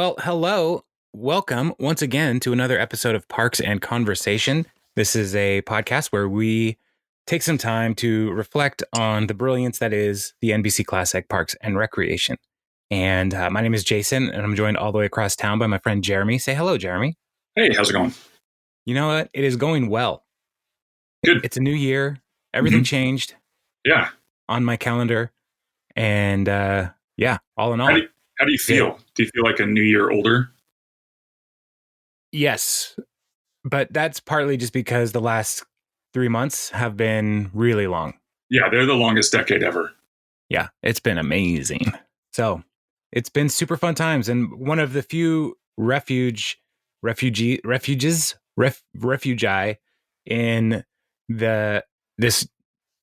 Well, hello. Welcome once again to another episode of Parks and Conversation. This is a podcast where we take some time to reflect on the brilliance that is the NBC classic Parks and Recreation. And my name is Jason, and I'm joined all the way across town by my friend Jeremy. Say hello, Jeremy. Hey, how's it going? You know what? It is going well. Good. It's a new year. Everything changed. Yeah. On my calendar. And all in all. How do you feel? Yeah. Do you feel like a new year older? Yes. But that's partly just because the last 3 months have been really long. Yeah, they're the longest decade ever. Yeah, it's been amazing. So it's been super fun times. And one of the few refugi in this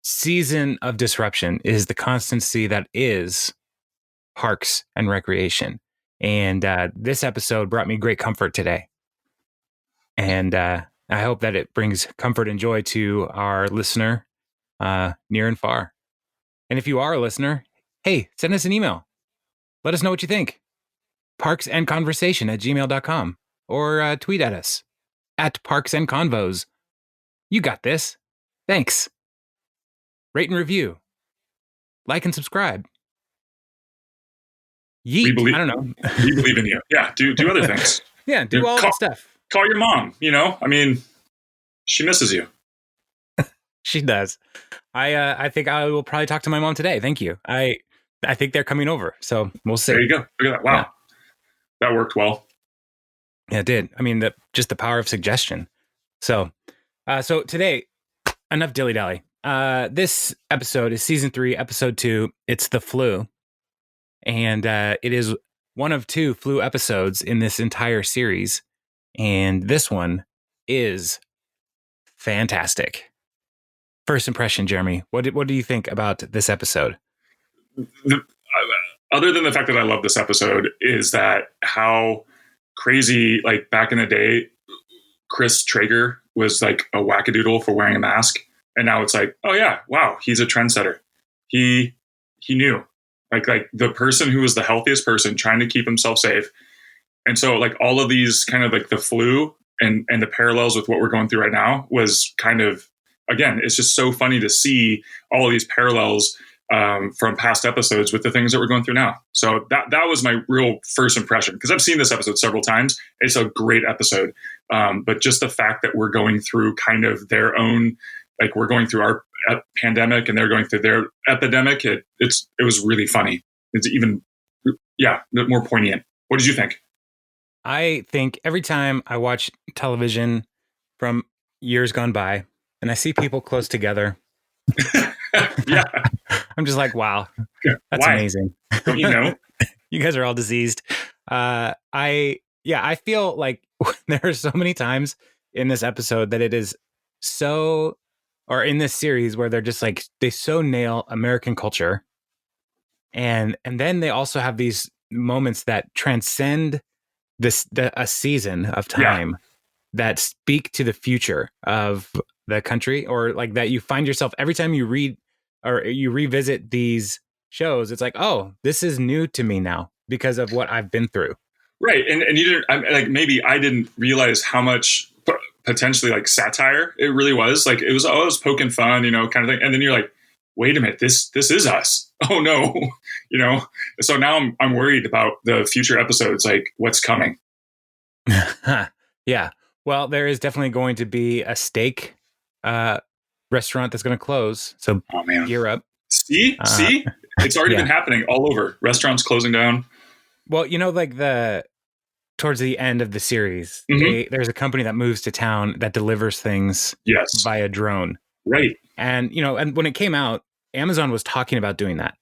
season of disruption is the constancy that is Parks and Recreation. And this episode brought me great comfort today. And I hope that it brings comfort and joy to our listener near and far. And if you are a listener, hey, send us an email. Let us know what you think. parksandconversation@gmail.com or tweet at us at parksandconvos. You got this. Thanks. Rate and review. Like and subscribe. Yeet. I don't know. We believe in you. Yeah, do other things. Yeah, do all that stuff. Call your mom, I mean, she misses you. She does. I think I will probably talk to my mom today. Thank you. I think they're coming over, so we'll see. There you go. Look at that. Wow. Yeah. That worked well. Yeah, it did. I mean, just the power of suggestion. So today, enough dilly-dally. This episode is season 3, episode 2. It's the flu. And it is one of 2 flu episodes in this entire series. And this one is fantastic. First impression, Jeremy, what do you think about this episode? Other than the fact that I love this episode, is that how crazy, like back in the day, Chris Traeger was like a wackadoodle for wearing a mask. And now it's like, oh yeah, wow, he's a trendsetter. He knew. Like the person who was the healthiest person trying to keep himself safe. And so like all of these kind of like the flu and the parallels with what we're going through right now was kind of, again, it's just so funny to see all of these parallels from past episodes with the things that we're going through now. So that was my real first impression, because I've seen this episode several times. It's a great episode. But just the fact that we're going through kind of their own, like we're going through our pandemic and they're going through their epidemic, it was really funny. It's even, more poignant. What did you think? I think every time I watch television from years gone by and I see people close together, yeah, I'm just like, wow, that's Why? Amazing. Don't you know? You guys are all diseased. I feel like there are so many times in this episode that it is so, or in this series where they're just like, they so nail American culture. And then they also have these moments that transcend a season of time that speak to the future of the country, or like that you find yourself every time you read or you revisit these shows. It's like, oh, this is new to me now because of what I've been through. Right. And you didn't, maybe I didn't realize how much potentially like satire it really was. Like it was poking fun, kind of thing. And then you're like, wait a minute, this is us. Oh no. So now I'm worried about the future episodes, like what's coming. Yeah. Well, there is definitely going to be a steak restaurant that's going to close. So gear up. See, it's already been happening all over. Restaurants closing down. Well, like towards the end of the series, there's a company that moves to town that delivers things via drone. Right. And, and when it came out, Amazon was talking about doing that.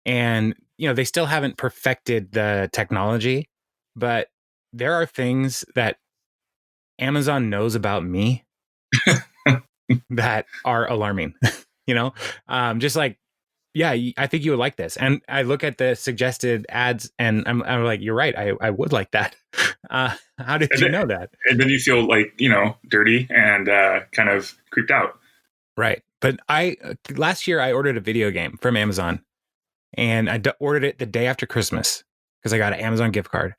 And, they still haven't perfected the technology, but there are things that Amazon knows about me that are alarming, just like, I think you would like this. And I look at the suggested ads and I'm like, you're right. I would like that. How did you know that? And then you feel like, dirty and kind of creeped out. Right. But last year I ordered a video game from Amazon, and I ordered it the day after Christmas because I got an Amazon gift card.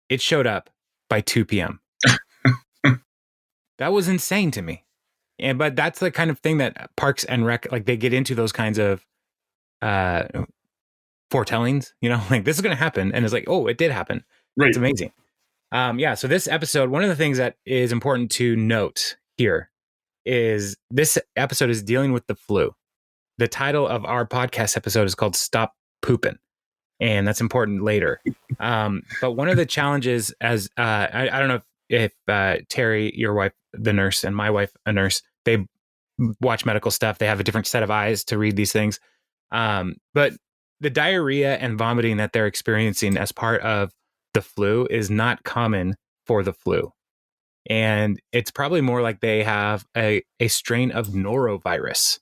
it showed up by 2 p.m. That was insane to me. But that's the kind of thing that Parks and Rec, like they get into those kinds of foretellings, like this is going to happen. And it's like, oh, it did happen. Right. It's amazing. So this episode, one of the things that is important to note here is this episode is dealing with the flu. The title of our podcast episode is called Stop Poopin'. And that's important later. But one of the challenges as I don't know if Terry, your wife, the nurse, and my wife, a nurse, they watch medical stuff. They have a different set of eyes to read these things. But the diarrhea and vomiting that they're experiencing as part of the flu is not common for the flu. And it's probably more like they have a strain of norovirus,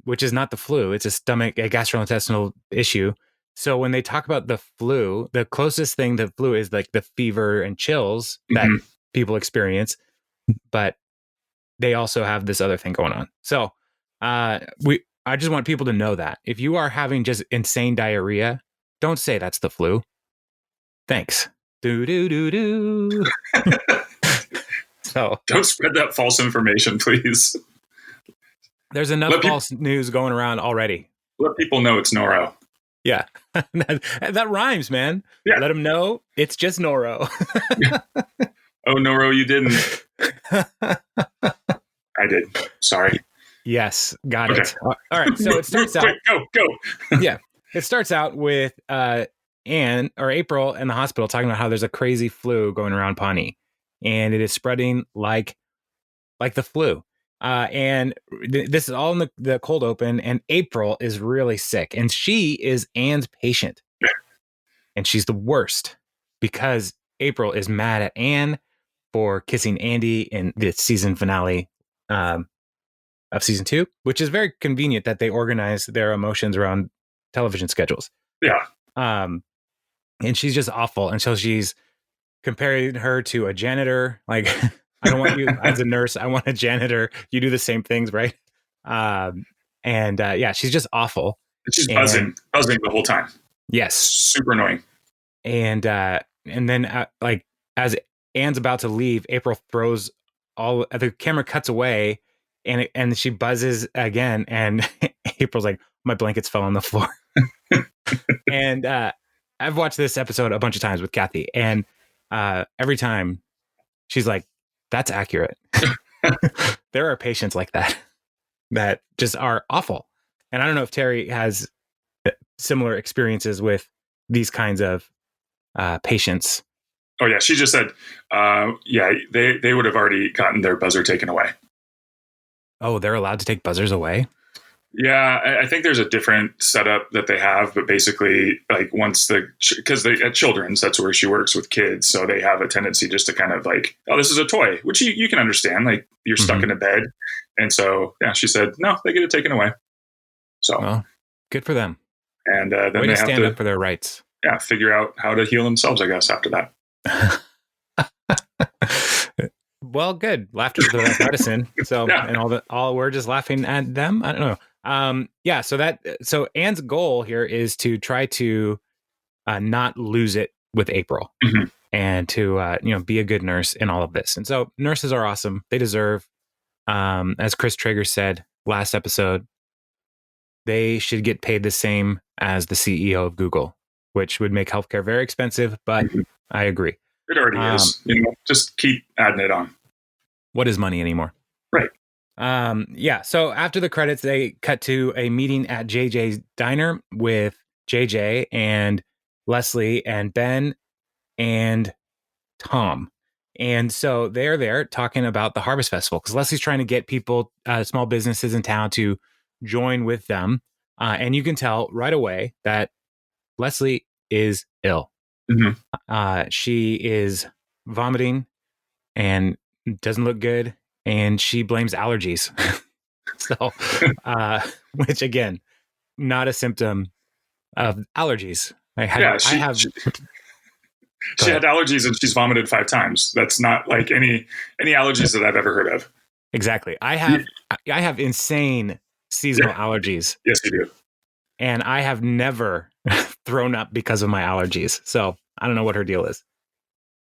which is not the flu. It's a gastrointestinal issue. So when they talk about the flu, the closest thing to flu is like the fever and chills that people experience, but they also have this other thing going on. So I just want people to know that if you are having just insane diarrhea, don't say that's the flu. Thanks. Do. So don't spread that false information, please. There's enough false news going around already. Let people know it's Noro. Yeah. that rhymes, man. Yeah. Let them know it's just Noro. Oh, Noro, you didn't. I did. Sorry. Yes. Got it. All right. So it starts out. Go. Yeah. It starts out with April in the hospital talking about how there's a crazy flu going around Pawnee, and it is spreading like the flu. And this is all in the cold open, and April is really sick, and she is Anne's patient. And she's the worst because April is mad at Anne for kissing Andy in the season finale of season 2, which is very convenient that they organize their emotions around television schedules. Yeah. And she's just awful. And so she's comparing her to a janitor. Like, I don't want you as a nurse. I want a janitor. You do the same things, right? She's just awful. She's buzzing the whole time. Yes. Super annoying. And then as Anne's about to leave, April throws the camera cuts away and she buzzes again. And April's like, my blankets fell on the floor. And I've watched this episode a bunch of times with Kathy, and every time she's like, that's accurate. There are patients like that just are awful. And I don't know if Terry has similar experiences with these kinds of patients. Oh yeah, she just said, they would have already gotten their buzzer taken away. Oh, they're allowed to take buzzers away? Yeah, I think there's a different setup that they have, but basically, like because at Children's, that's where she works with kids, so they have a tendency just to kind of like, oh, this is a toy, which you can understand, like you're stuck in a bed, and so yeah, she said no, they get it taken away. So, well, good for them. And then they have to stand up for their rights. Yeah, figure out how to heal themselves, I guess, after that. Well, good. Laughter is the best medicine. So, yeah. And all we're just laughing at them. I don't know. So Anne's goal here is to try to not lose it with April, and to be a good nurse in all of this. And so nurses are awesome. They deserve, as Chris Traeger said last episode, they should get paid the same as the CEO of Google, which would make healthcare very expensive. But I agree. It already is. Just keep adding it on. What is money anymore? Right. So after the credits, they cut to a meeting at JJ's diner with JJ and Leslie and Ben and Tom. And so they're there talking about the Harvest Festival because Leslie's trying to get people, small businesses in town to join with them. And you can tell right away that Leslie is ill. She is vomiting and doesn't look good, and she blames allergies. So, which again, not a symptom of allergies. She had allergies and she's vomited 5 times. That's not like any allergies that I've ever heard of. Exactly. I have insane seasonal allergies. Yes, you do. And I have never thrown up because of my allergies. So I don't know what her deal is.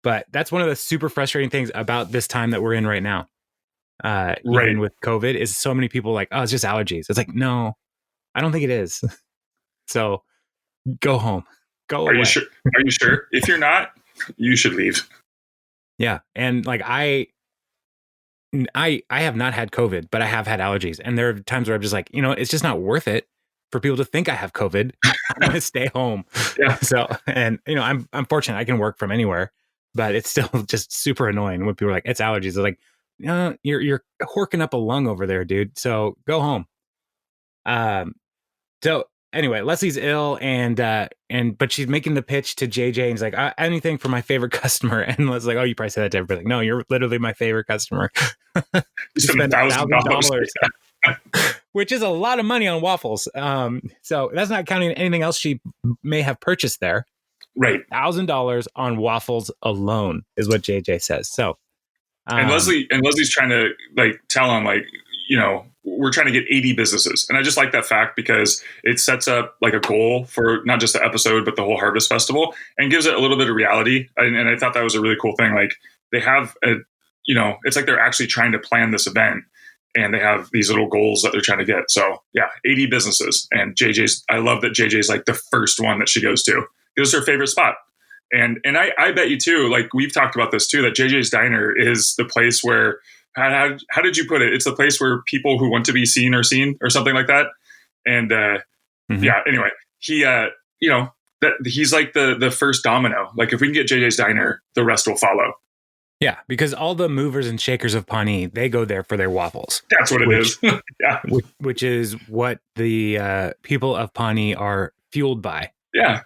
But that's one of the super frustrating things about this time that we're in right now. Even with COVID, is so many people like, oh, it's just allergies. It's like, no, I don't think it is. So go home. Go away. You sure? Are you sure? If you're not, you should leave. Yeah. And like I have not had COVID, but I have had allergies. And there are times where I'm just like, it's just not worth it for people to think I have COVID. I'm going to stay home. Yeah. So, and I'm fortunate I can work from anywhere, but it's still just super annoying when people are like, it's allergies. They're like, no, you're horking up a lung over there, dude. So go home. So anyway, Leslie's ill but she's making the pitch to JJ and he's like, anything for my favorite customer. And Leslie's like, oh, you probably say that to everybody. Like, no, you're literally my favorite customer. You spend $1,000. Which is a lot of money on waffles. So that's not counting anything else she may have purchased there. Right. $1,000 on waffles alone is what JJ says. So, and Leslie's trying to like tell him like, we're trying to get 80 businesses. And I just like that fact because it sets up like a goal for not just the episode, but the whole Harvest Festival and gives it a little bit of reality. And I thought that was a really cool thing. Like they have it's like they're actually trying to plan this event and they have these little goals that they're trying to get. So yeah, 80 businesses. And I love that JJ's like the first one that she goes to. It was her favorite spot. And I bet you too, like we've talked about this too, that JJ's Diner is the place where, how did you put it? It's the place where people who want to be seen are seen or something like that. And yeah, anyway, he, that he's like the first domino. Like if we can get JJ's Diner, the rest will follow. Yeah, because all the movers and shakers of Pawnee, they go there for their waffles. That's what it is. Yeah. Which is what the people of Pawnee are fueled by. Yeah.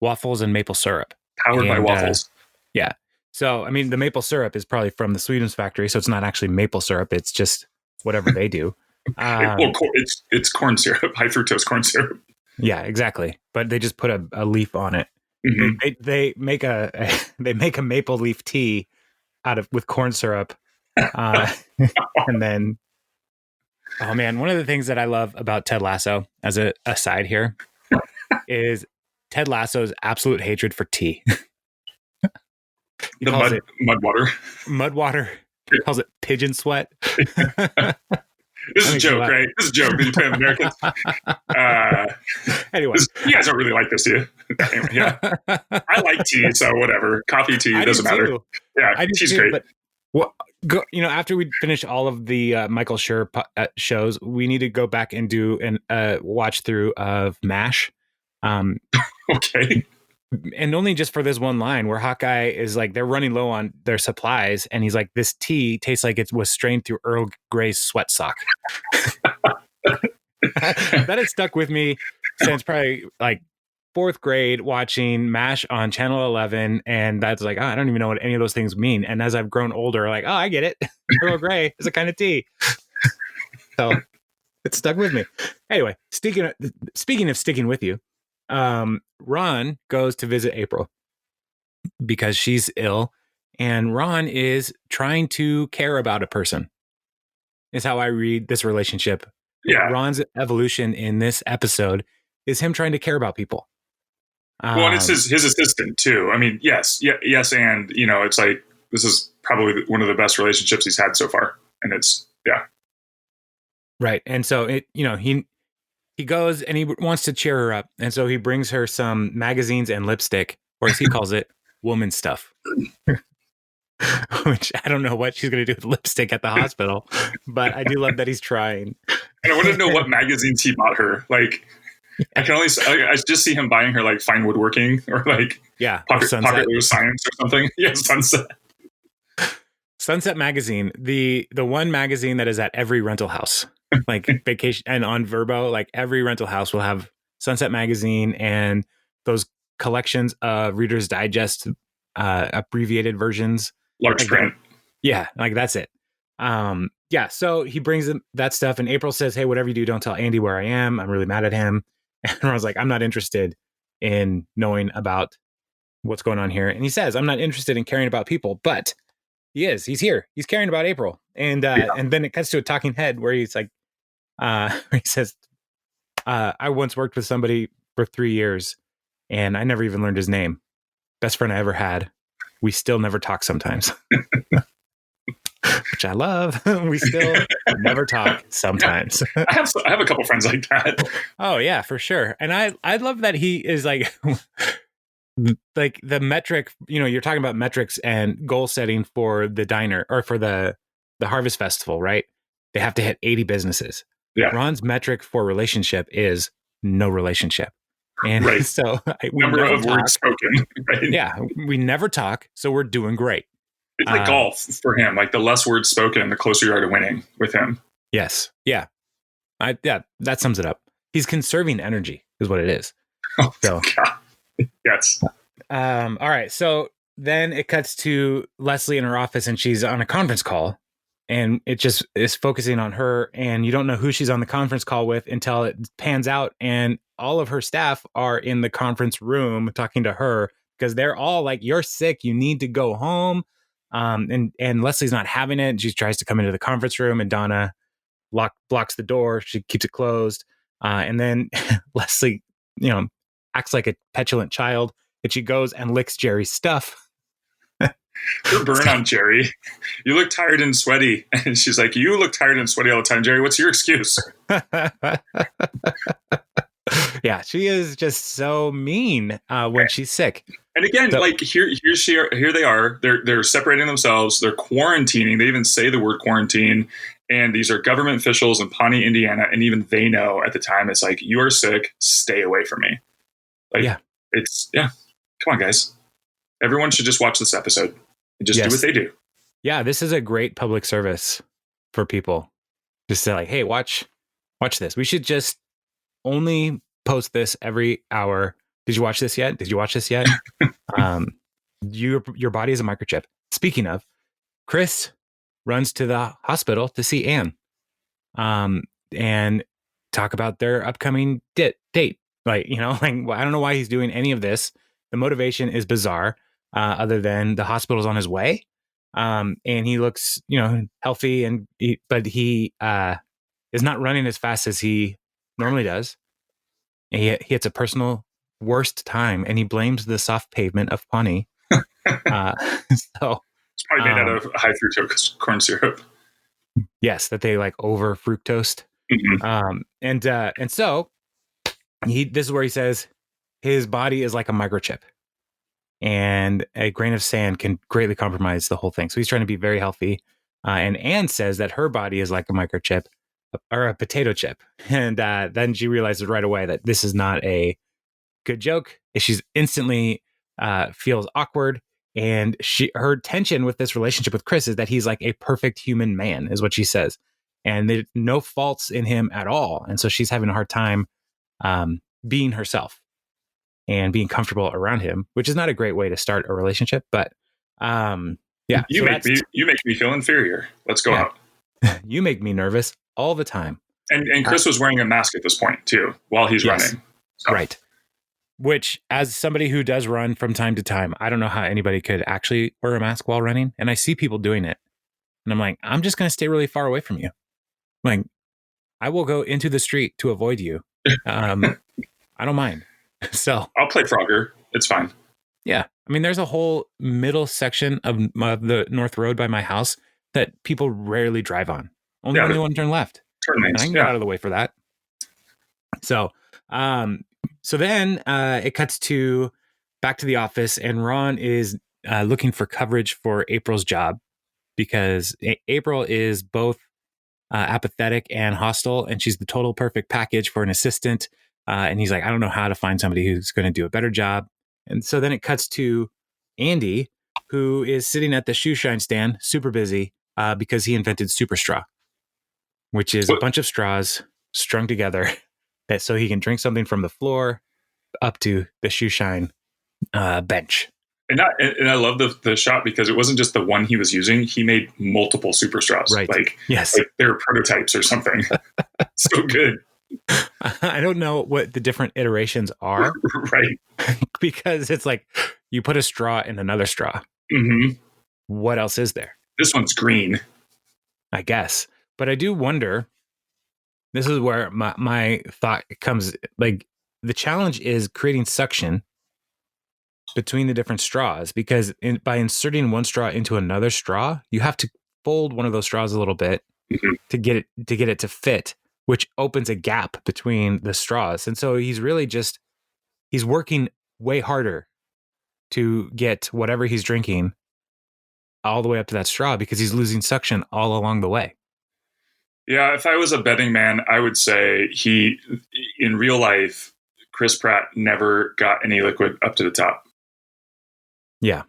Waffles and maple syrup. Powered by waffles. Yeah. So, I mean, the maple syrup is probably from the Sweetums factory, so it's not actually maple syrup. It's just whatever they do. It's corn syrup, high fructose corn syrup. Yeah, exactly. But they just put a leaf on it. Mm-hmm. They make a maple leaf tea with corn syrup. And then, oh man, one of the things that I love about Ted Lasso, as a aside here, is Ted Lasso's absolute hatred for tea. Mud water. Mud water. He calls it pigeon sweat. This is a joke, right? This is a joke that you play on Americans. Anyway. You guys don't really like this, do you? Anyway, yeah. I like tea, so whatever. Coffee, tea, doesn't matter. Yeah, tea's great. But after we finish all of the Michael Schur shows, we need to go back and do a watch through of MASH. Okay. And only just for this one line where Hawkeye is like, they're running low on their supplies. And he's like, this tea tastes like it was strained through Earl Grey's sweat sock. That has stuck with me since probably like 4th grade watching MASH on Channel 11. And that's like, I don't even know what any of those things mean. And as I've grown older, like, I get it. Earl Grey is a kind of tea. So it stuck with me. Anyway, speaking of sticking with you, Ron goes to visit April because she's ill, and Ron is trying to care about a person, is how I read this relationship. Yeah. Ron's evolution in this episode is him trying to care about people. Well, and it's his assistant too. I mean, yes. And it's like, this is probably one of the best relationships he's had so far. And it's, yeah. Right. And so he goes and he wants to cheer her up. And so he brings her some magazines and lipstick, or as he calls it, woman stuff. Which I don't know what she's going to do with lipstick at the hospital, but I do love that he's trying. And I want to know what magazines he bought her. Like, I just see him buying her like Fine Woodworking or like Pocket Science or something. Yeah, Sunset Magazine, the one magazine that is at every rental house. Like vacation and on Verbo, like every rental house will have Sunset Magazine and those collections of Reader's Digest abbreviated versions. Large print. Yeah, like that's it. So he brings them that stuff, and April says, hey, whatever you do, don't tell Andy where I am. I'm really mad at him. And I was like, I'm not interested in knowing about what's going on here. And he says, I'm not interested in caring about people, but he's here. He's caring about April. And and then it cuts to a talking head where he's like, he says, I once worked with somebody for 3 years and I never even learned his name. best friend I ever had. We still never talk sometimes, which I love. We still never talk sometimes. I have a couple friends like that. Oh yeah, for sure. And I love that he is like the metric, you're talking about metrics and goal setting for the diner or for the Harvest Festival, right? They have to hit 80 businesses. Yeah. Ron's metric for relationship is no relationship. And Right. so we Number never of talk. words spoken. Right? Yeah, we never talk, so we're doing great. It's like golf for him. Like the less words spoken, the closer you are to winning with him. Yes. Yeah. That sums it up. He's conserving energy is what it is. Oh, so God. Yes. All right. So then it cuts to Leslie in her office and she's on a conference call and it just is focusing on her and you don't know who she's on the conference call with until it pans out and all of her staff are in the conference room talking to her because they're all like, you're sick. You need to go home. And Leslie's not having it. She tries to come into the conference room and Donna blocks the door. She keeps it closed. And then Leslie, acts like a petulant child and she goes and licks Jerry's stuff. Her burn on Jerry. You look tired and sweaty. And she's like, you look tired and sweaty all the time, Jerry. What's your excuse? Yeah, she is just so mean when she's sick. And again, like here they are. They're separating themselves. They're quarantining. They even say the word quarantine. And these are government officials in Pawnee, Indiana. And even they know at the time, it's like, you are sick. Stay away from me. Like, come on, guys. Everyone should just watch this episode and just do what they do. Yeah, this is a great public service for people. Just say like, hey, watch this. We should just only post this every hour. Did you watch this yet? Did you watch this yet? Your body is a microchip. Speaking of, Chris runs to the hospital to see Anne and talk about their upcoming date. Like, I don't know why he's doing any of this. The motivation is bizarre, other than the hospital's on his way. And he looks, healthy but he is not running as fast as he normally does. And he hits a personal worst time and he blames the soft pavement of Pawnee. So it's probably made out of high fructose corn syrup. Yes, that they like over fructose. Mm-hmm. And so this is where he says his body is like a microchip and a grain of sand can greatly compromise the whole thing. So he's trying to be very healthy. And Anne says that her body is like a microchip or a potato chip. And then she realizes right away that this is not a good joke. She's instantly feels awkward. And her tension with this relationship with Chris is that he's like a perfect human man, is what she says. And there's no faults in him at all. And so she's having a hard time being herself and being comfortable around him, which is not a great way to start a relationship. But yeah. You make me feel inferior. Let's go out. You make me nervous all the time. And Chris was wearing a mask at this point too, while he's running. So. Right. Which, as somebody who does run from time to time, I don't know how anybody could actually wear a mask while running. And I see people doing it. And I'm like, I'm just going to stay really far away from you. Like, I will go into the street to avoid you. I don't mind. So I'll play Frogger. It's fine. Yeah. I mean, there's a whole middle section of the North Road by my house that people rarely drive on. Only when they want to turn left. And I can get out of the way for that. So, then it cuts to back to the office, and Ron is looking for coverage for April's job because April is both apathetic and hostile, and she's the total perfect package for an assistant. And he's like, I don't know how to find somebody who's going to do a better job. And so then it cuts to Andy, who is sitting at the shoe shine stand, super busy, because he invented Super Straw, which is a bunch of straws strung together so he can drink something from the floor up to the shoe shine bench. And I love the shot because it wasn't just the one he was using. He made multiple Super Straws. Right. Like they're prototypes or something. So good. I don't know what the different iterations are. Right. Because it's like you put a straw in another straw. Mm-hmm. What else is there? This one's green, I guess. But I do wonder, this is where my thought comes, like the challenge is creating suction between the different straws, because by inserting one straw into another straw, you have to fold one of those straws a little bit to get it to fit, which opens a gap between the straws. And so he's really he's working way harder to get whatever he's drinking all the way up to that straw because he's losing suction all along the way. Yeah, if I was a betting man, I would say in real life, Chris Pratt never got any liquid up to the top. Yeah.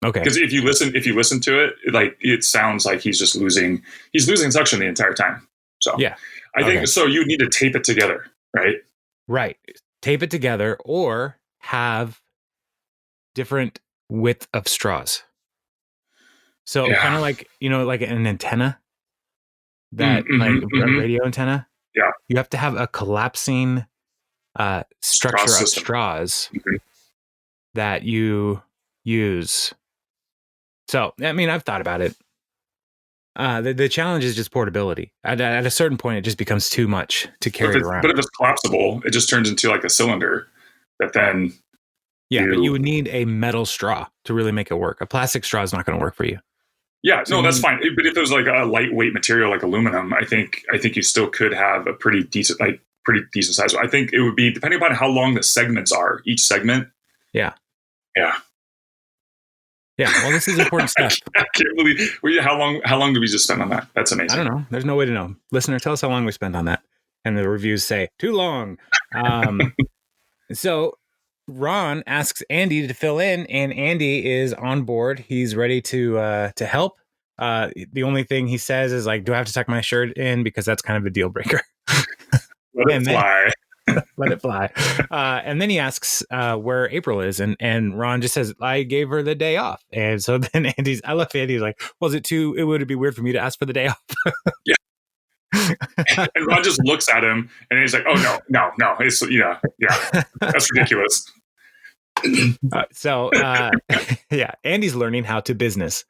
Okay. Because if you listen to it, like it sounds like he's losing suction the entire time. So yeah, I think so. You need to tape it together, right? Right. Tape it together or have different width of straws. So kind of like, like an antenna that a radio antenna. Yeah. You have to have a collapsing structure of straws that you use. So, I mean, I've thought about it. The challenge is just portability. At a certain point, it just becomes too much to carry around. But if it's collapsible, it just turns into like a cylinder that then... Yeah, but you would need a metal straw to really make it work. A plastic straw is not going to work for you. Yeah, no, that's fine. But if it was like a lightweight material like aluminum, I think you still could have a pretty decent size. I think it would be depending upon how long the segments are. Each segment. Yeah. Yeah. Yeah. Well, this is important stuff. I can't believe. How long did we just spend on that? That's amazing. I don't know. There's no way to know. Listener, tell us how long we spent on that. And the reviews say too long. So Ron asks Andy to fill in, and Andy is on board. He's ready to help. The only thing he says is like, "Do I have to tuck my shirt in?" Because that's kind of a deal breaker. Let it fly. Let it fly. And then he asks where April is, and Ron just says, "I gave her the day off." And so then I love Andy's like, "Was it too? It would be weird for me to ask for the day off." Yeah. And Ron just looks at him, and he's like, "Oh no, it's yeah, that's ridiculous." Yeah, Andy's learning how to business.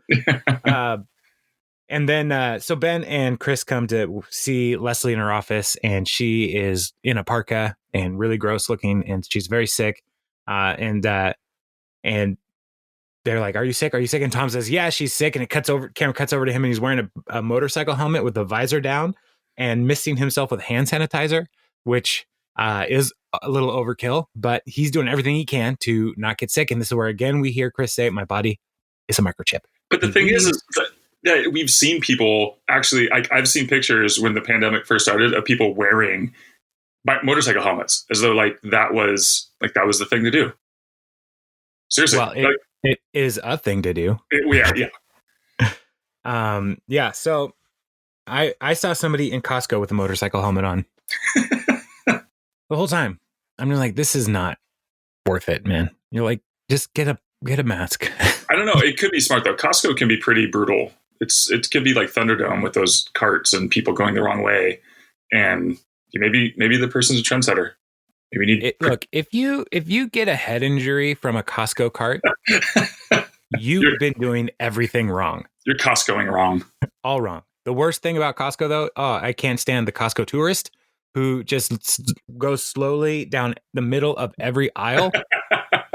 And then, so Ben and Chris come to see Leslie in her office, and she is in a parka and really gross looking, and she's very sick. And they're like, "Are you sick? Are you sick?" And Tom says, "Yeah, she's sick." And camera cuts over to him, and he's wearing a motorcycle helmet with the visor down and misting himself with hand sanitizer, which is a little overkill, but he's doing everything he can to not get sick. And this is where, again, we hear Chris say, "My body is a microchip." But the thing is that we've seen people actually, I've seen pictures when the pandemic first started of people wearing motorcycle helmets as though like that was the thing to do. Seriously. Well, it is a thing to do. Yeah. Yeah. So I saw somebody in Costco with a motorcycle helmet on the whole time. I'm like, this is not worth it, man. You're like, just get a mask. I don't know. It could be smart though. Costco can be pretty brutal. It can be like Thunderdome with those carts and people going the wrong way. And maybe the person's a trendsetter. Maybe look, if you get a head injury from a Costco cart, you've been doing everything wrong. You're Costcoing wrong. All wrong. The worst thing about Costco though, I can't stand the Costco tourist who just goes slowly down the middle of every aisle.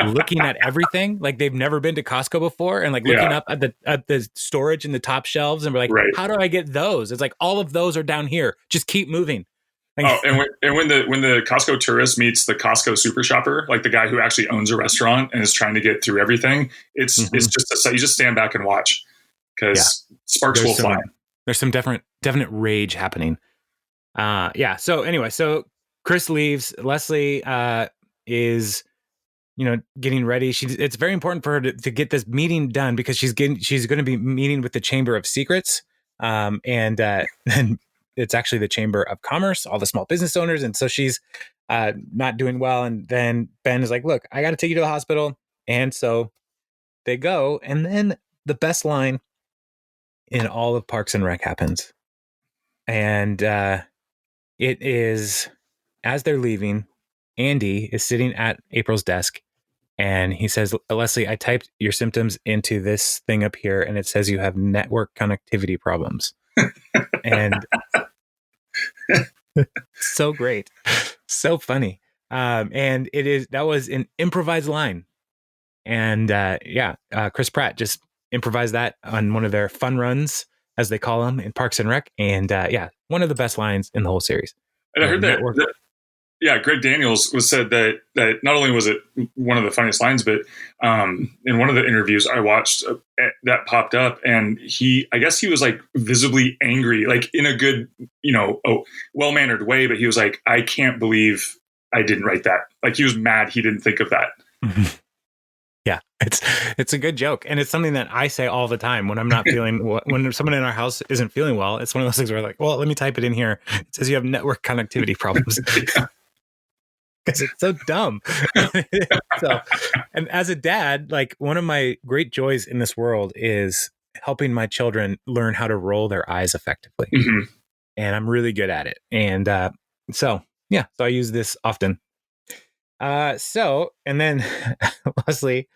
Looking at everything like they've never been to Costco before, and like looking up at the storage in the top shelves, and we're like, How do I get those? It's like all of those are down here. Just keep moving. Like, and when the Costco tourist meets the Costco super shopper, like the guy who actually owns a restaurant and is trying to get through everything, it's just you just stand back and watch because sparks will fly. There's some definite rage happening. So anyway, so Chris leaves. Leslie is getting ready. It's very important for her to get this meeting done because she's going to be meeting with the Chamber of Secrets. And it's actually the Chamber of Commerce, all the small business owners. And so she's not doing well. And then Ben is like, "Look, I got to take you to the hospital." And so they go. And then the best line in all of Parks and Rec happens. And it is, as they're leaving, Andy is sitting at April's desk. And he says, "Leslie, I typed your symptoms into this thing up here, and it says you have network connectivity problems." And so great. So funny. And that was an improvised line And Chris Pratt just improvised that on one of their fun runs, as they call them in Parks and Rec. And one of the best lines in the whole series. And I heard that Greg Daniels said that not only was it one of the funniest lines, but in one of the interviews I watched that popped up, and I guess he was like visibly angry, like in a good, well-mannered way, but he was like, I can't believe I didn't write that. Like he was mad he didn't think of that. Yeah, it's a good joke, and it's something that I say all the time when I'm not feeling when someone in our house isn't feeling well. It's one of those things where I'm like, well, let me type it in here. It says you have network connectivity problems. Because it's so dumb. So, and as a dad, like one of my great joys in this world is helping my children learn how to roll their eyes effectively. Mm-hmm. And I'm really good at it. And so I use this often. And then Leslie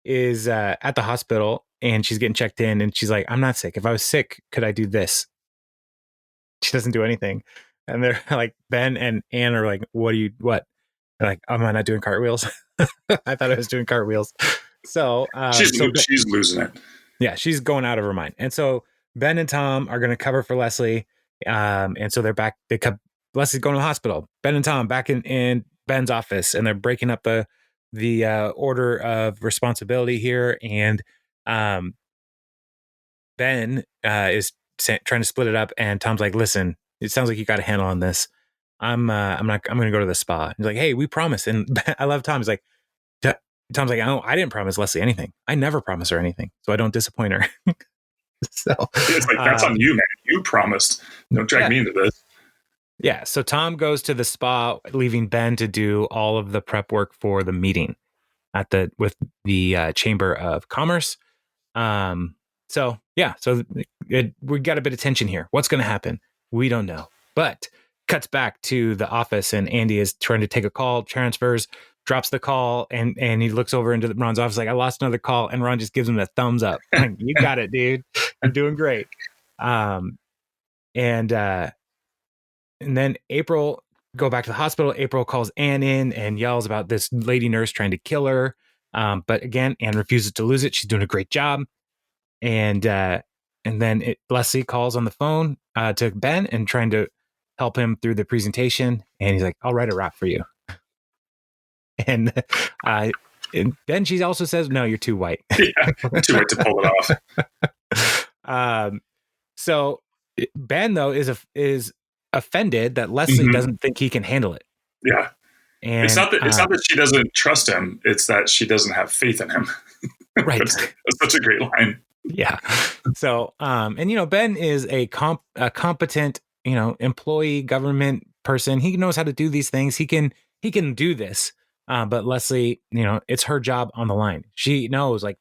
is at the hospital, and she's getting checked in, and she's like, I'm not sick. If I was sick, could I do this? She doesn't do anything. And they're like, Ben and Anne are like, what? They're like, am I not doing cartwheels? I thought I was doing cartwheels. So she's losing it. Yeah, she's going out of her mind. And so Ben and Tom are going to cover for Leslie. And so they're back. Leslie's going to the hospital. Ben and Tom back in Ben's office, and they're breaking up the order of responsibility here. And Ben is trying to split it up, and Tom's like, listen, it sounds like you got a handle on this. I'm going to go to the spa. He's like, hey, we promised. And I love Tom. He's like, Tom's like, oh, I didn't promise Leslie anything. I never promise her anything, so I don't disappoint her. So it's like, that's on you, man. You promised. Don't drag me into this. Yeah. So Tom goes to the spa, leaving Ben to do all of the prep work for the meeting with the Chamber of Commerce. So we got a bit of tension here. What's going to happen? We don't know. But cuts back to the office, and Andy is trying to take a call, transfers, drops the call, and he looks over into Ron's office like, I lost another call, and Ron just gives him a thumbs up. Like, you got it, dude. You're doing great. And then April, go back to the hospital. April calls Anne in and yells about this lady nurse trying to kill her. But again, Anne refuses to lose it. She's doing a great job. And then Leslie calls on the phone to Ben and trying to help him through the presentation. And he's like, I'll write a rap for you. And then she also says, no, you're too white. Yeah, too white to pull it off. So Ben, though, is offended that Leslie doesn't think he can handle it. Yeah. And it's not that she doesn't trust him. It's that she doesn't have faith in him. Right. That's such a great line. Yeah. So, Ben is a competent, employee, government person. He knows how to do these things. He can do this. But Leslie, it's her job on the line. She knows, like,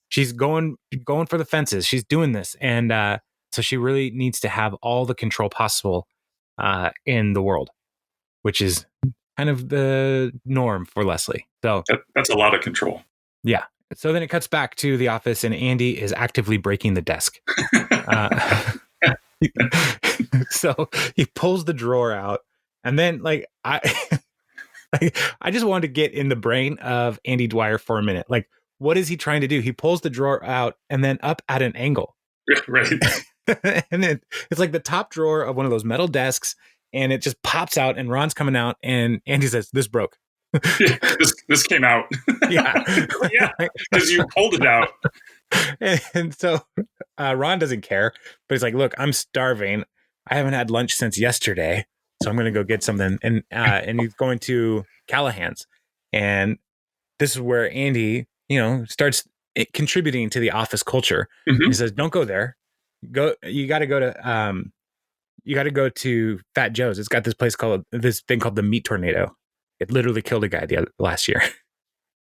she's going for the fences. She's doing this. And so she really needs to have all the control possible in the world, which is kind of the norm for Leslie. So that's a lot of control. Yeah. So then it cuts back to the office, and Andy is actively breaking the desk. So he pulls the drawer out, and then I just wanted to get in the brain of Andy Dwyer for a minute. Like, what is he trying to do? He pulls the drawer out and then up at an angle. Right. And it's like the top drawer of one of those metal desks, and it just pops out, and Ron's coming out, and Andy says, this broke. Yeah, this came out. Yeah. Yeah, because you pulled it out. And so Ron doesn't care, but he's like, look, I'm starving. I haven't had lunch since yesterday, so I'm going to go get something. And he's going to Callahan's. And this is where Andy, starts contributing to the office culture. Mm-hmm. He says, don't go there. You got to go to Fat Joe's. It's got this thing called the Meat Tornado. It literally killed a guy last year.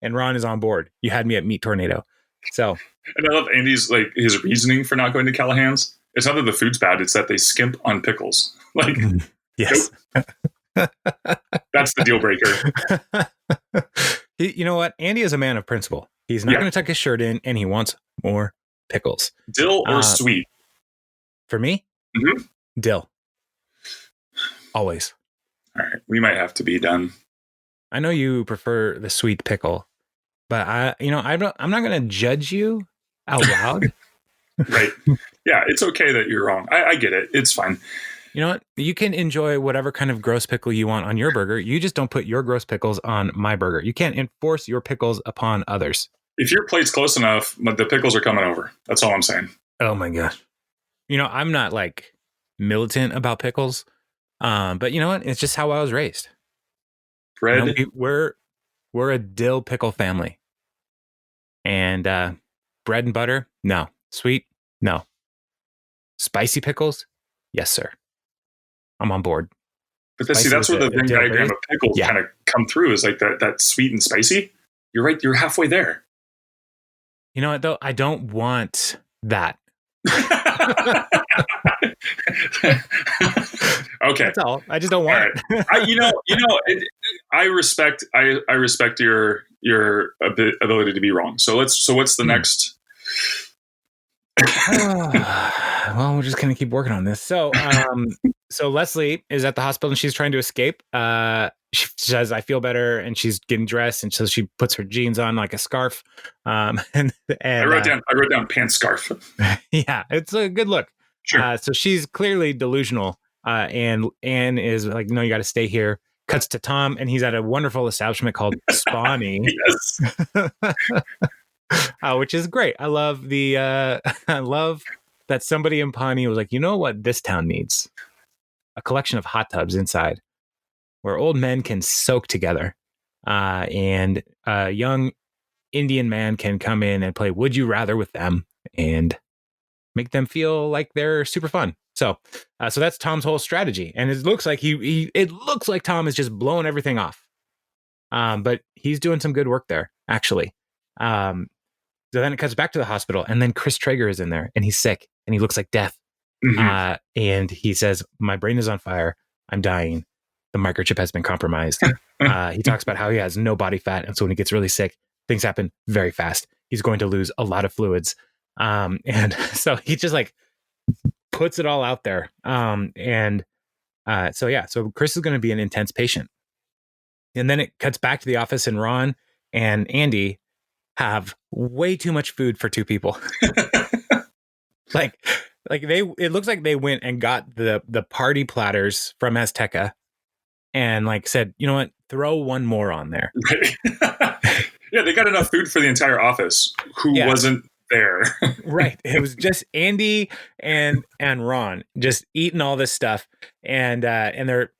And Ron is on board. You had me at Meat Tornado. So, and I love Andy's, like, his reasoning for not going to Callahan's. It's not that the food's bad, it's that they skimp on pickles. Like, yes. Nope. That's the deal breaker. You know what? Andy is a man of principle. He's not going to tuck his shirt in, and he wants more pickles. Dill or sweet? For me, dill. Always. All right. We might have to be done. I know you prefer the sweet pickle, but I'm not going to judge you out loud. Right. Yeah, it's okay that you're wrong. I get it. It's fine. You know what? You can enjoy whatever kind of gross pickle you want on your burger. You just don't put your gross pickles on my burger. You can't enforce your pickles upon others. If your plate's close enough, the pickles are coming over. That's all I'm saying. Oh my gosh. I'm not like militant about pickles. But you know what? It's just how I was raised. Bread. We're a dill pickle family. And bread and butter? No. Sweet? No. Spicy pickles? Yes, sir. I'm on board. But see, that's where the Venn diagram of pickles kind of come through, is like that sweet and spicy. You're right. You're halfway there. You know what, though? I don't want that. Okay. That's all. I just don't want it. I respect your ability to be wrong. So what's the next? Well, we're just going to keep working on this. So Leslie is at the hospital and she's trying to escape. She says, I feel better. And she's getting dressed. And so she puts her jeans on like a scarf. And I wrote down pants scarf. Yeah, it's a good look. Sure. So she's clearly delusional. And Anne is like, no, you got to stay here. Cuts to Tom, and he's at a wonderful establishment called Pawnee. Yes. Which is great. I love I love that somebody in Pawnee was like, you know what this town needs? A collection of hot tubs inside where old men can soak together. And a young Indian man can come in and play Would You Rather with them and make them feel like they're super fun. So that's Tom's whole strategy. And it looks like it looks like Tom is just blowing everything off. But he's doing some good work there, actually. So then it cuts back to the hospital, and then Chris Traeger is in there, and he's sick, and he looks like death. Mm-hmm. And he says, my brain is on fire. I'm dying. The microchip has been compromised. He talks about how he has no body fat, and so when he gets really sick, things happen very fast. He's going to lose a lot of fluids. And so he just like puts it all out there. So Chris is going to be an intense patient. And then it cuts back to the office, and Ron and Andy have way too much food for two people. It looks like they went and got the party platters from Azteca and like said, you know what, throw one more on there. Right. Yeah, they got enough food for the entire office who wasn't there. Right. It was just Andy and Ron just eating all this stuff, and they're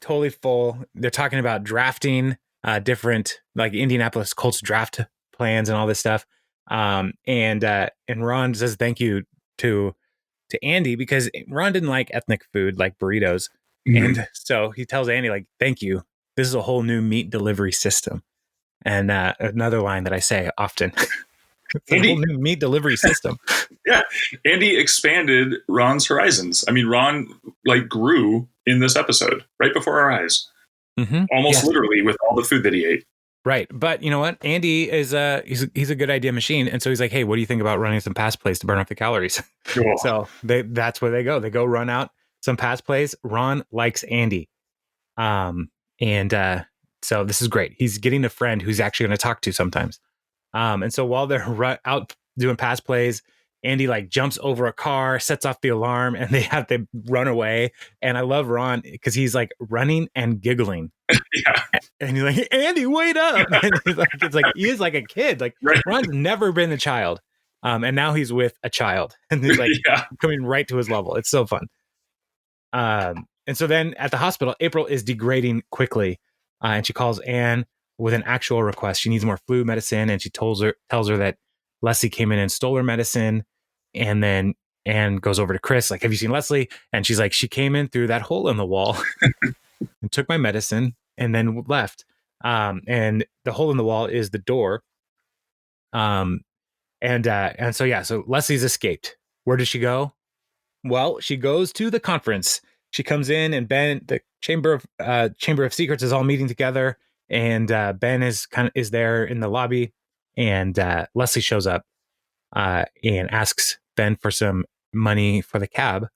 totally full. They're talking about drafting different like Indianapolis Colts draft plans and all this stuff. And Ron says thank you to Andy because Ron didn't like ethnic food like burritos. Mm-hmm. And so he tells Andy like, thank you. This is a whole new meat delivery system. And another line that I say often. It's a whole new meat delivery system. Yeah. Andy expanded Ron's horizons. I mean, Ron like grew in this episode right before our eyes. Mm-hmm. Almost literally with all the food that he ate. Right. But you know what? Andy is he's a good idea machine. And so he's like, hey, what do you think about running some pass plays to burn off the calories? Cool. So that's where they go. They go run out some pass plays. Ron likes Andy. So this is great. He's getting a friend who's actually going to talk to sometimes. And so while they're out doing pass plays, Andy like jumps over a car, sets off the alarm, and they have to run away. And I love Ron because he's like running and giggling. Yeah. And he's like, Andy, wait up. And he is like a kid. Like right. Ron's never been a child. And now he's with a child. And he's like coming right to his level. It's so fun. And so then at the hospital, April is degrading quickly. And she calls Anne with an actual request. She needs more flu medicine. And she tells her that Leslie came in and stole her medicine. And then Anne goes over to Chris, like, have you seen Leslie? And she's like, she came in through that hole in the wall and took my medicine and then left. And the hole in the wall is the door. So Leslie's escaped. Where did she go? Well, she goes to the conference. She comes in and Ben, the Chamber of Secrets is all meeting together. And Ben is there in the lobby. And Leslie shows up and asks Ben for some money for the cab.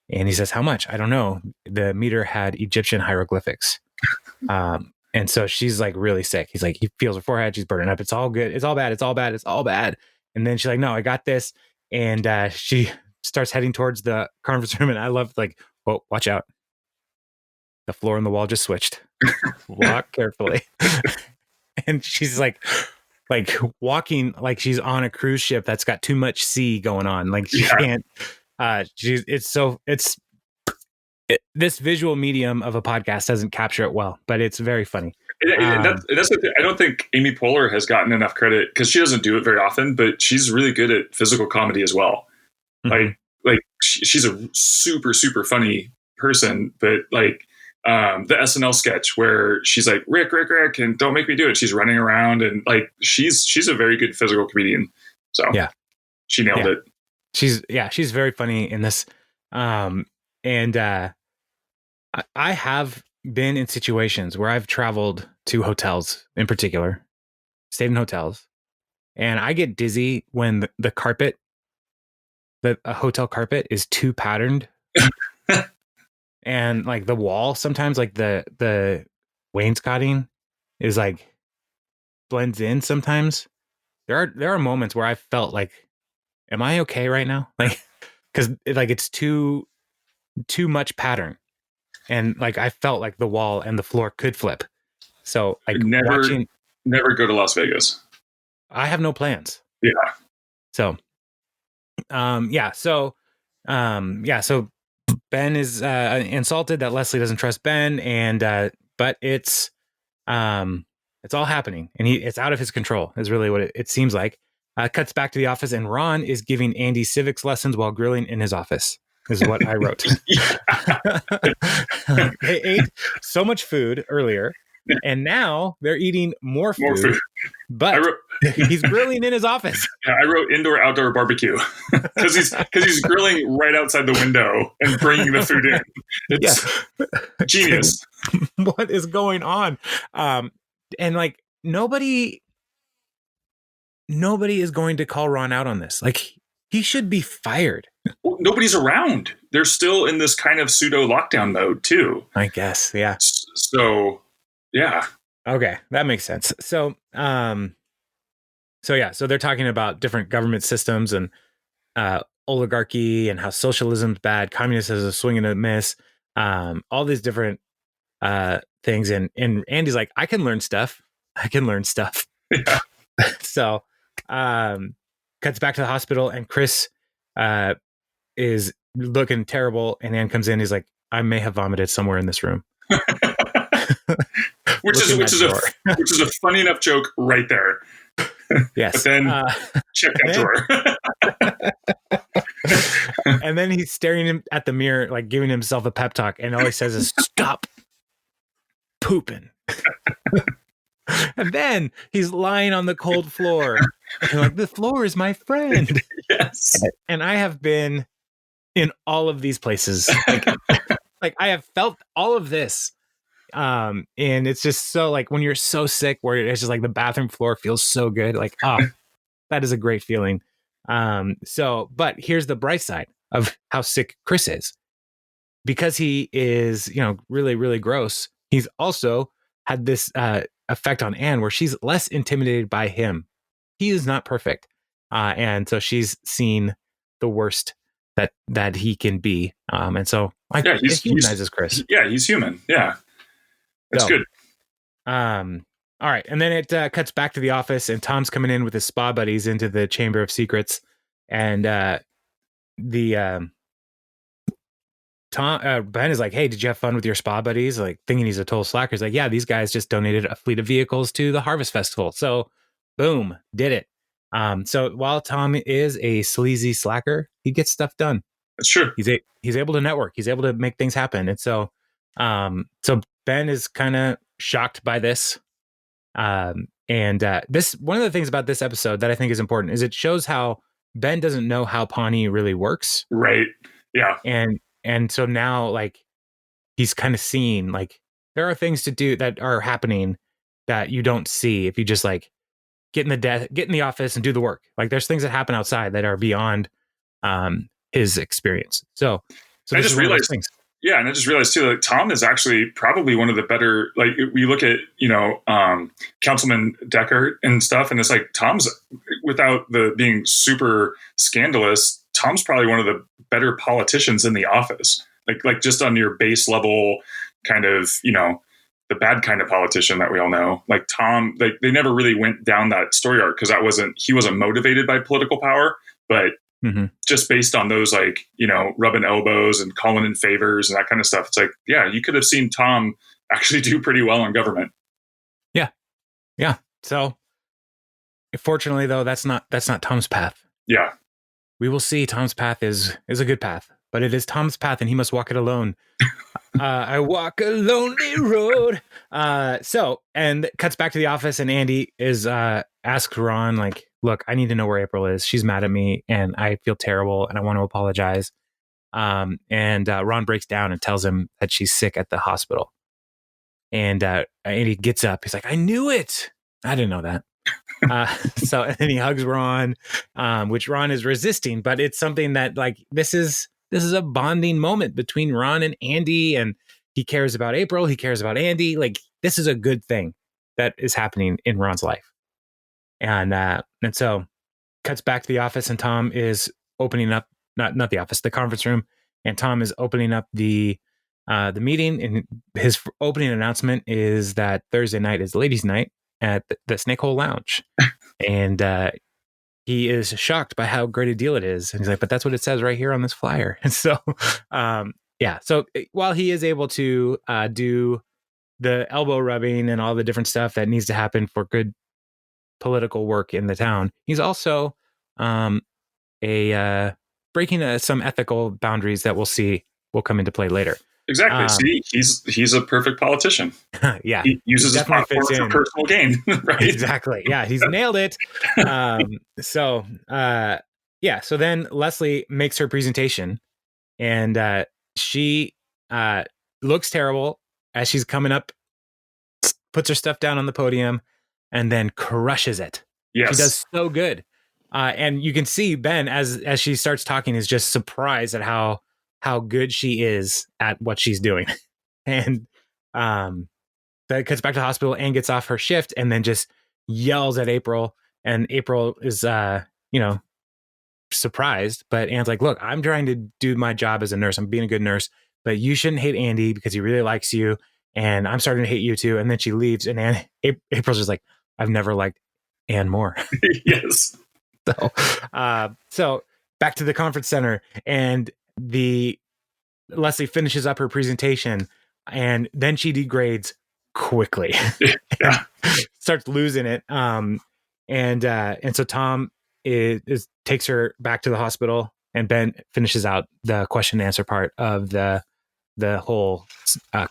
And he says, how much? I don't know. The meter had Egyptian hieroglyphics. And And so she's like really sick. He's like, he feels her forehead. She's burning up. It's all good. It's all bad. It's all bad. It's all bad. And then she's like, no, I got this. And she starts heading towards the conference room. And I love like, oh, watch out. The floor and the wall just switched. Walk carefully. And she's like walking like she's on a cruise ship that's got too much sea going on. Like she can't, this visual medium of a podcast doesn't capture it well, but it's very funny. That's the thing. I don't think Amy Poehler has gotten enough credit because she doesn't do it very often, but she's really good at physical comedy as well. Mm-hmm. Like she's a super, super funny person, but like the SNL sketch where she's like, Rick, and don't make me do it. She's running around and like, she's a very good physical comedian. So yeah, she nailed it. She's very funny in this. And I have been in situations where I've traveled to hotels in particular, stayed in hotels, and I get dizzy when the carpet, a hotel carpet is too patterned. And like the wall, sometimes like the wainscoting is like blends in sometimes. There are moments where I felt like, am I okay right now? Like, because like it's too much pattern, and like I felt like the wall and the floor could flip. So like never go to Las Vegas. I have no plans. Yeah. So so Ben is insulted that Leslie doesn't trust Ben, and but it's all happening, and it's out of his control is really what it seems like. Cuts back to the office, and Ron is giving Andy civics lessons while grilling in his office. Is what I wrote. They ate so much food earlier, and now they're eating more food. But he's grilling in his office. Yeah, I wrote indoor-outdoor barbecue because he's grilling right outside the window and bringing the food in. It's genius. What is going on? And like nobody is going to call Ron out on this. Like he should be fired. Well, nobody's around. They're still in this kind of pseudo lockdown mode too, I guess. Yeah. So, yeah. Okay, that makes sense. So they're talking about different government systems and oligarchy and how socialism's bad, communism is a swing and a miss, all these different things. And Andy's like, I can learn stuff. Yeah. So cuts back to the hospital, and Chris is looking terrible, and Ann comes in. He's like, I may have vomited somewhere in this room. which is a funny enough joke right there. Yes. But then check that drawer. And then he's staring at the mirror, like giving himself a pep talk, and all he says is, stop pooping. And then he's lying on the cold floor. And like, the floor is my friend. Yes. And I have been in all of these places. Like I have felt all of this. And it's just so like when you're so sick where it's just like the bathroom floor feels so good. Like, that is a great feeling. But here's the bright side of how sick Chris is. Because he is, really, really gross. He's also had this effect on Anne where she's less intimidated by him. He is not perfect. And so she's seen the worst that he can be. And so it humanizes Chris. Yeah, he's human. Yeah. That's good. All right. And then it cuts back to the office, and Tom's coming in with his spa buddies into the Chamber of Secrets. And Ben is like, hey, did you have fun with your spa buddies? Like thinking he's a total slacker. He's like, yeah, these guys just donated a fleet of vehicles to the Harvest Festival. So boom, did it. So while Tom is a sleazy slacker, he gets stuff done. That's true. He's able to network. He's able to make things happen. And so Ben is kind of shocked by this. This one of the things about this episode that I think is important is it shows how Ben doesn't know how Pawnee really works. Right. Yeah. And so now like he's kind of seeing like there are things to do that are happening that you don't see if you just like get in the office and do the work. Like there's things that happen outside that are beyond his experience. So I just realized Yeah, and I just realized too, like Tom is actually probably one of the better. Like we look at Councilman Deckard and stuff, and it's like Tom's, without the being super scandalous, Tom's probably one of the better politicians in the office. Like just on your base level, kind of the bad kind of politician that we all know. Like Tom, like they never really went down that story arc because he wasn't motivated by political power, but just based on those, like, rubbing elbows and calling in favors and that kind of stuff. It's like, yeah, you could have seen Tom actually do pretty well in government. Yeah. Yeah. So fortunately though, that's not Tom's path. Yeah. We will see. Tom's path is a good path, but it is Tom's path and he must walk it alone. I walk a lonely road. So, and cuts back to the office and Andy is, asks Ron, like, look, I need to know where April is. She's mad at me and I feel terrible and I want to apologize. And Ron breaks down and tells him that she's sick at the hospital. And Andy gets up. He's like, I knew it. I didn't know that. So and then he hugs Ron, which Ron is resisting, but it's something that, like, this is a bonding moment between Ron and Andy, and he cares about April. He cares about Andy. Like, this is a good thing that is happening in Ron's life. And so cuts back to the office and Tom is opening up, not the office, the conference room. And Tom is opening up the meeting. And his opening announcement is that Thursday night is ladies' night at the Snake Hole Lounge. And he is shocked by how great a deal it is. And he's like, but that's what it says right here on this flyer. And so, so while he is able to do the elbow rubbing and all the different stuff that needs to happen for good political work in the town, he's also breaking some ethical boundaries that we'll see will come into play later. Exactly. See, he's a perft politician. Yeah, he uses his platform for personal gain. Right. Exactly. Yeah, he's nailed it. So then Leslie makes her presentation, and she looks terrible as she's coming up, puts her stuff down on the podium, and then crushes it. Yes. She does so good. And you can see Ben, as she starts talking, is just surprised at how good she is at what she's doing. And that cuts back to the hospital. Anne gets off her shift and then just yells at April. And April is, surprised. But Anne's like, look, I'm trying to do my job as a nurse. I'm being a good nurse. But you shouldn't hate Andy because he really likes you. And I'm starting to hate you too. And then she leaves. And April's just like, I've never liked Anne more. Yes. So back to the conference center, and Leslie finishes up her presentation, and then she degrades quickly. Yeah. Starts losing it. And so Tom takes her back to the hospital, and Ben finishes out the question and answer part of the whole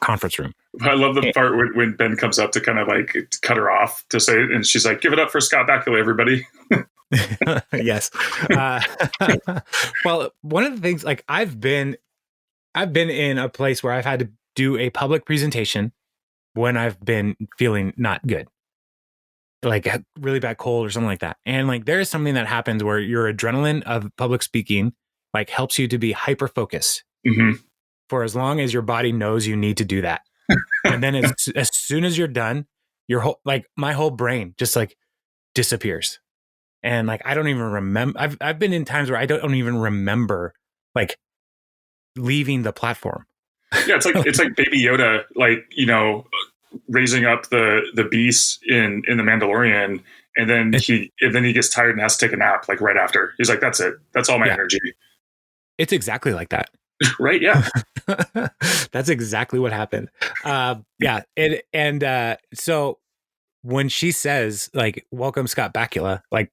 conference room. I love the part when Ben comes up to kind of like cut her off to say, and she's like, give it up for Scott Bakula, everybody. Yes. Well, one of the things, like, I've been in a place where I've had to do a public presentation when I've been feeling not good, like a really bad cold or something like that. And like, there is something that happens where your adrenaline of public speaking, like, helps you to be hyper focused for as long as your body knows you need to do that. And then as soon as you're done, my whole brain just like disappears. And like, I don't even remember. I've been in times where I don't even remember like leaving the platform. Yeah, it's like Baby Yoda, like, raising up the beast in the Mandalorian, and then he gets tired and has to take a nap like right after. He's like, that's it. That's all my energy. It's exactly like that. Right? Yeah. That's exactly what happened. So when she says like, welcome Scott Bakula, like,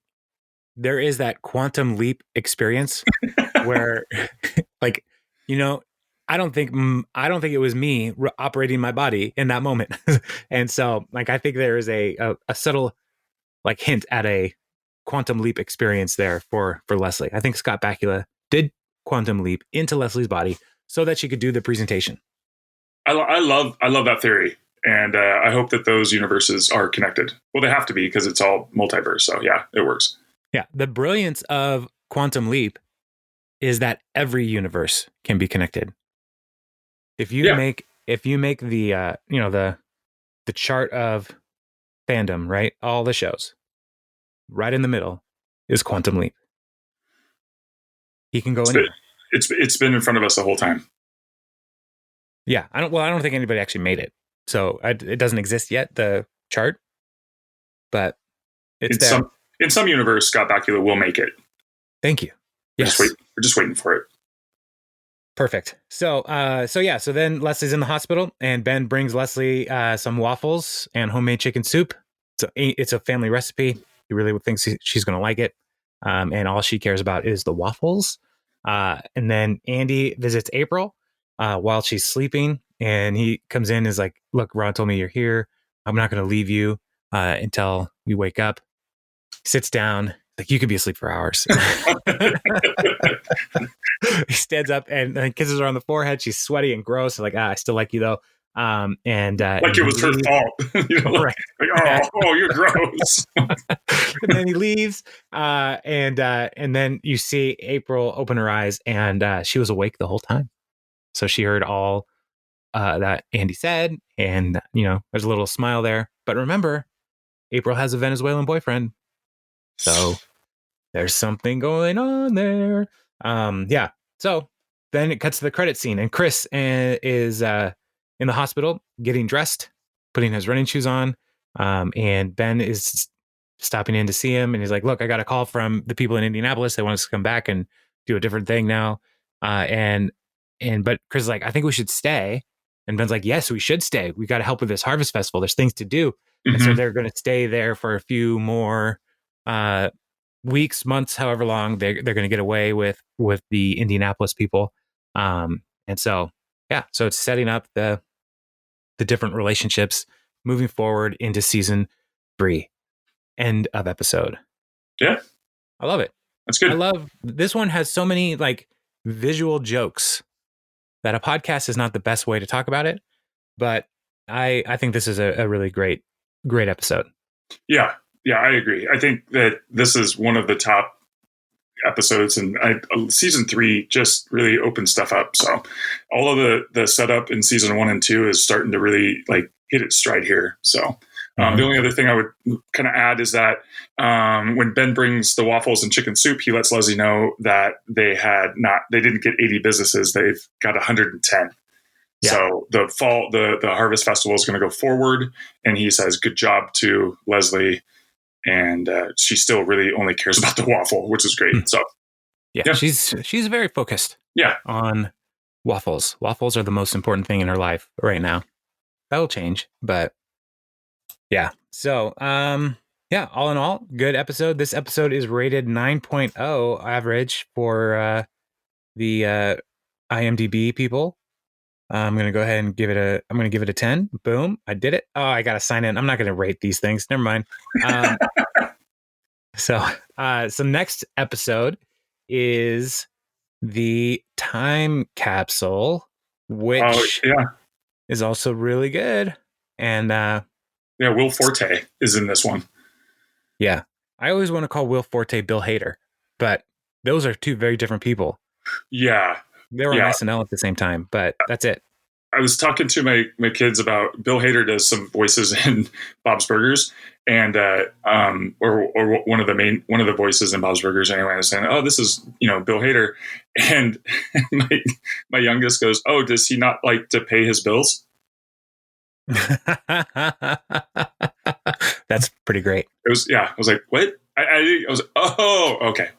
there is that quantum leap experience where like, I don't think it was me operating my body in that moment. And so like, I think there is a subtle like hint at a quantum leap experience there for Leslie. I think Scott Bakula did quantum leap into Leslie's body so that she could do the presentation. I love that theory. And I hope that those universes are connected. Well, they have to be because it's all multiverse. So yeah, it works. Yeah. The brilliance of quantum leap is that every universe can be connected. If you make the the chart of fandom, right? All the shows, right in the middle is Quantum Leap. He can go anywhere. It's been in front of us the whole time. Yeah, I don't think anybody actually made it, so it doesn't exist yet, the chart, but it's there. In some universe, Scott Bakula will make it. Thank you. Yes, we're just waiting for it. Perfect. So then Leslie's in the hospital, and Ben brings Leslie some waffles and homemade chicken soup. It's a family recipe. He really thinks she's going to like it, and all she cares about is the waffles. And then Andy visits April while she's sleeping, and he comes in and is like, "Look, Ron told me you're here. I'm not going to leave you until you wake up." He sits down. Like, you could be asleep for hours. He stands up and kisses her on the forehead. She's sweaty and gross. Like, I still like you though. Like it was her fault. Right. Oh, you're gross. And then he leaves. And then you see April open her eyes, and she was awake the whole time. So she heard all that Andy said, and there's a little smile there. But remember, April has a Venezuelan boyfriend. So there's something going on there. So then it cuts to the credit scene, and Chris is in the hospital getting dressed, putting his running shoes on. And Ben is stopping in to see him, and he's like, "Look, I got a call from the people in Indianapolis. They want us to come back and do a different thing now." But Chris is like, "I think we should stay." And Ben's like, "Yes, we should stay. We got to help with this harvest festival. There's things to do." Mm-hmm. And so they're going to stay there for a few more weeks, months, however long they're going to get away with the Indianapolis people. And so it's setting up the different relationships moving forward into season 3, end of episode. Yeah, I love it. That's good. I love this one. Has so many like visual jokes that a podcast is not the best way to talk about it, but I think this is a really great episode. Yeah, I agree. I think that this is one of the top episodes, and season 3 just really opened stuff up. So all of the setup in season 1 and 2 is starting to really like hit its stride here. So the only other thing I would kind of add is that when Ben brings the waffles and chicken soup, he lets Leslie know that they didn't get 80 businesses. They've got 110. Yeah. So the harvest festival is going to go forward, and he says, "Good job" to Leslie. And she still really only cares about the waffle, which is great. So, yeah. She's very focused. Yeah, on waffles. Waffles are the most important thing in her life right now. That'll change, but yeah. So, all in all, good episode. This episode is rated 9.0 average for the IMDb people. I'm going to go ahead and give it a 10. Boom. I did it. Oh, I got to sign in. I'm not going to rate these things. Never mind. So next episode is the time capsule, which is also really good. And Will Forte is in this one. Yeah. I always want to call Will Forte Bill Hader, but those are two very different people. Yeah. They were on SNL at the same time, but that's it. I was talking to my kids about Bill Hader does some voices in Bob's Burgers, and or one of the voices in Bob's Burgers anyway. I was saying, "Oh, this is Bill Hader," and my youngest goes, "Oh, does he not like to pay his bills?" That's pretty great. It was I was like, "What?" I was, "Oh, okay."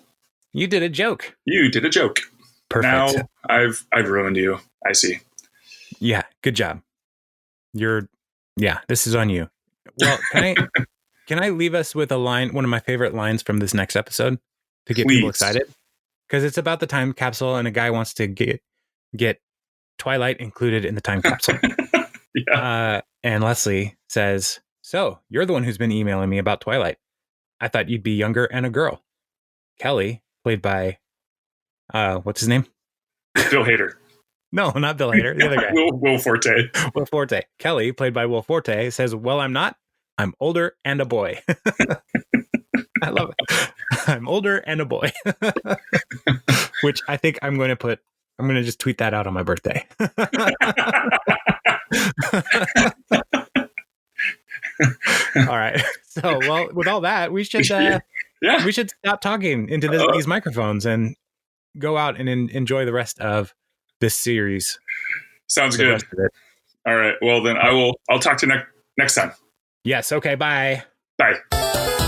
You did a joke. You did a joke. Perfect. Now I've ruined you. I see. Yeah, good job. This is on you. Well, can I leave us with a line, one of my favorite lines from this next episode to get people excited? Because it's about the time capsule, and a guy wants to get Twilight included in the time capsule. Yeah. And Leslie says, "So you're the one who's been emailing me about Twilight. I thought you'd be younger and a girl." Kelly, played by what's his name? Bill Hader. No, not Bill Hader. The other guy. Will Forte. Will Forte. Kelly, played by Will Forte, says, "Well, I'm not. I'm older and a boy." I love it. I'm older and a boy. Which I think I'm going to put I'm going to just tweet that out on my birthday. All right. So, well, with all that, we should we should stop talking into these microphones and go out and enjoy the rest of this series. Sounds good. All right. Well, then I'll talk to you next time. Yes. Okay. Bye. Bye.